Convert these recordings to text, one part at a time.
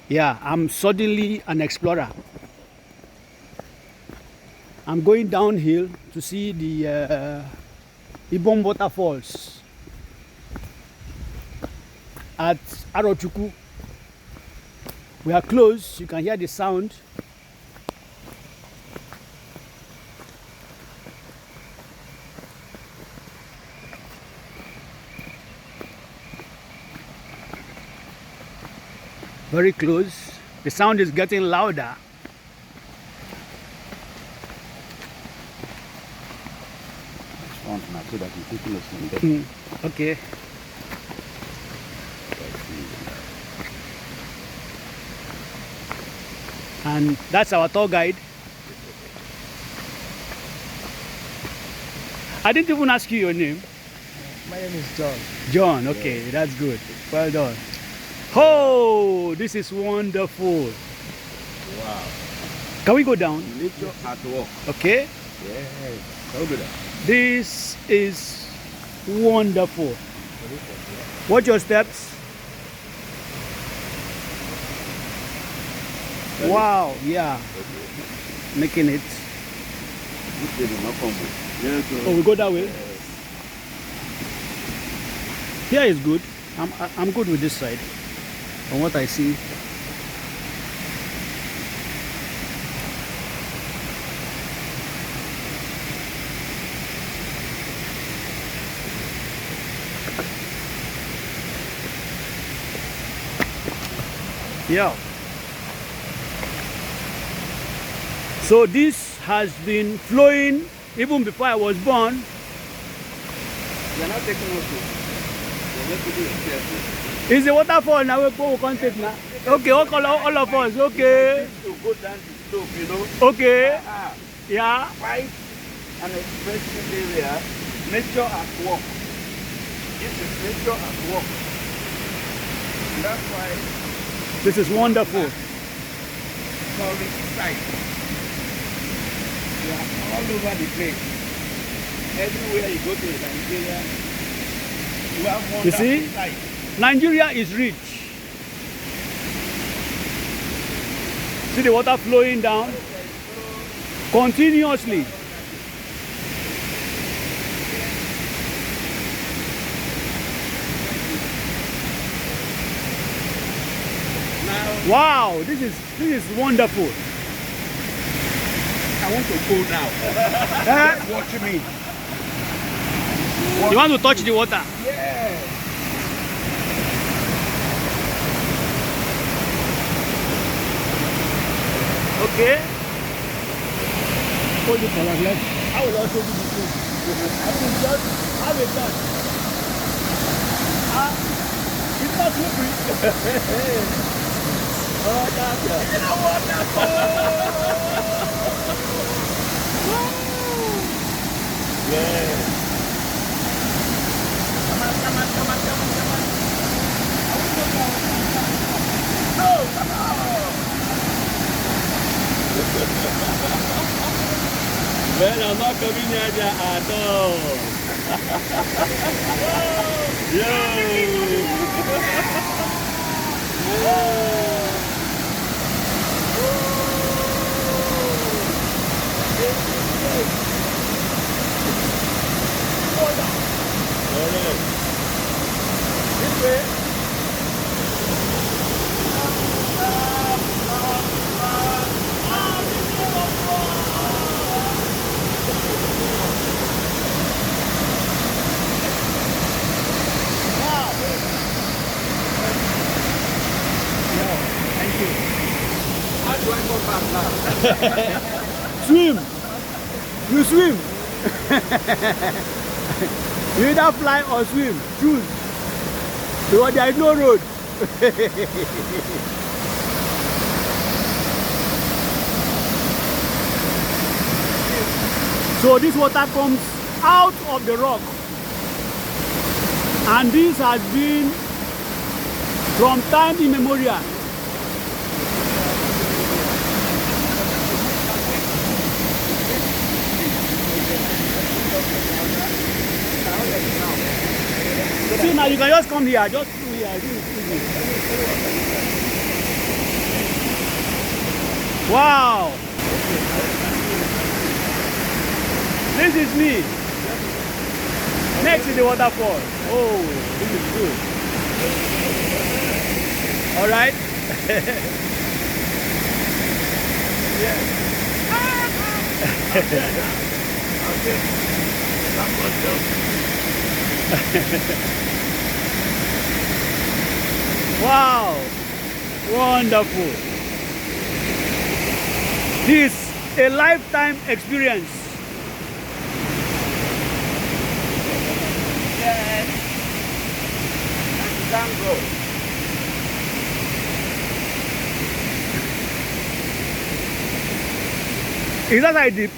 Yeah, I'm suddenly an explorer. I'm going downhill to see the Ibom Waterfalls at Arochukwu. We are close, you can hear the sound. Very close. The sound is getting louder. So that you take listen. Okay. And that's our tour guide. I didn't even ask you your name. My name is John. John, okay, that's good. Well done. Oh, this is wonderful. Wow. Can we go down? Nature at work. Okay. Yes. Can we do that? This is wonderful. Watch your steps. Wow, yeah. Making it. Oh, we go that way? Here is good. I'm good with this side. From what I see. Yeah. So this has been flowing even before I was born. You're not taking us to. You're not taking us. Is the waterfall now? We can't take now. Okay, all of us. Okay. To go down the slope, you know. Okay. Yeah. Quite an expensive area. Nature at work. This is nature at work. And that's why This is wonderful. tourist site. You are all over the place. Everywhere you go to Nigeria, you have You wonderful see? sites. Nigeria is rich. See the water flowing down continuously. Now, Wow, this is wonderful. I want to go now. Eh? Watch me. You want to touch the water? Yeah. Okay. Hold it for like left. I will also do the same. I will just have a touch. It's not slippery. Oh, that's Yeah. Come on, come on, come on, come on, come on. No, come on. Man, I'm not coming near there at all. This way. How do I go back now? Swim. You swim. You either fly or swim. Choose. Because there is no road. So this water comes out of the rock. And this has been from time immemorial. See now, you can just come here, just do here. Wow. This is me. Next to the waterfall. Oh, this is good. All right. Wow. Wonderful. This is a lifetime experience. Yes. Thank God. Is that I dip?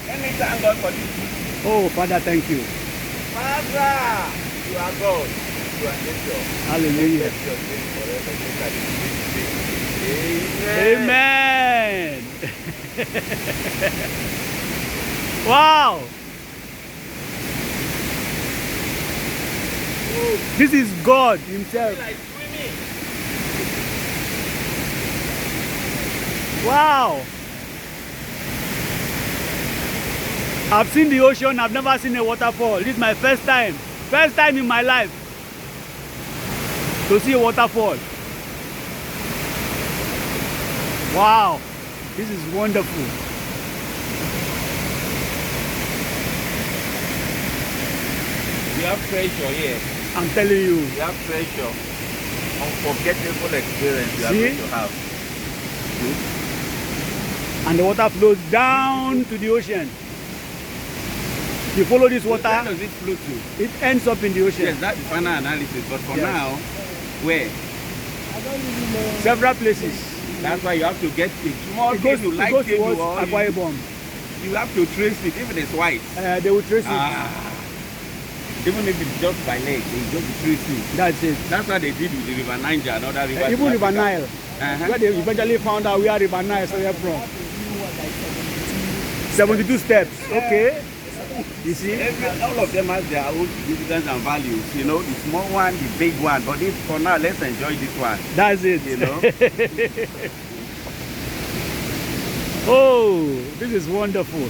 Let me thank God for this. Oh, Father, thank you. Father, you are God. You are nature. Hallelujah. Bless your name forever. Amen. Amen. Wow. This is God Himself. Like swimming. Wow. I've seen the ocean, I've never seen a waterfall. This is my first time. First time in my life to see a waterfall. Wow. This is wonderful. You have treasure here. I'm telling you. You have treasure. Unforgettable experience you are See? going to have. And the water flows down to the ocean. You follow this Where water, does it flow to? it ends up in the ocean. Yes, that's the final analysis. But for Yes. now, where? I don't really know. Several places. That's why you have to get a small It goes, cable, it light goes cable, towards or Akwa Ibom. you have to trace it, even it's white. They will trace it. Even if it's just by leg, they just trace it. That's it. That's what they did with the River Niger and other rivers. Even in River Africa. Nile, where they eventually found out where River Nile started from. 72 steps. Okay. You see? All of them have their own significance and values. You know, the small one, the big one. But this, for now, let's enjoy this one. That's it. You know? Oh, this is wonderful.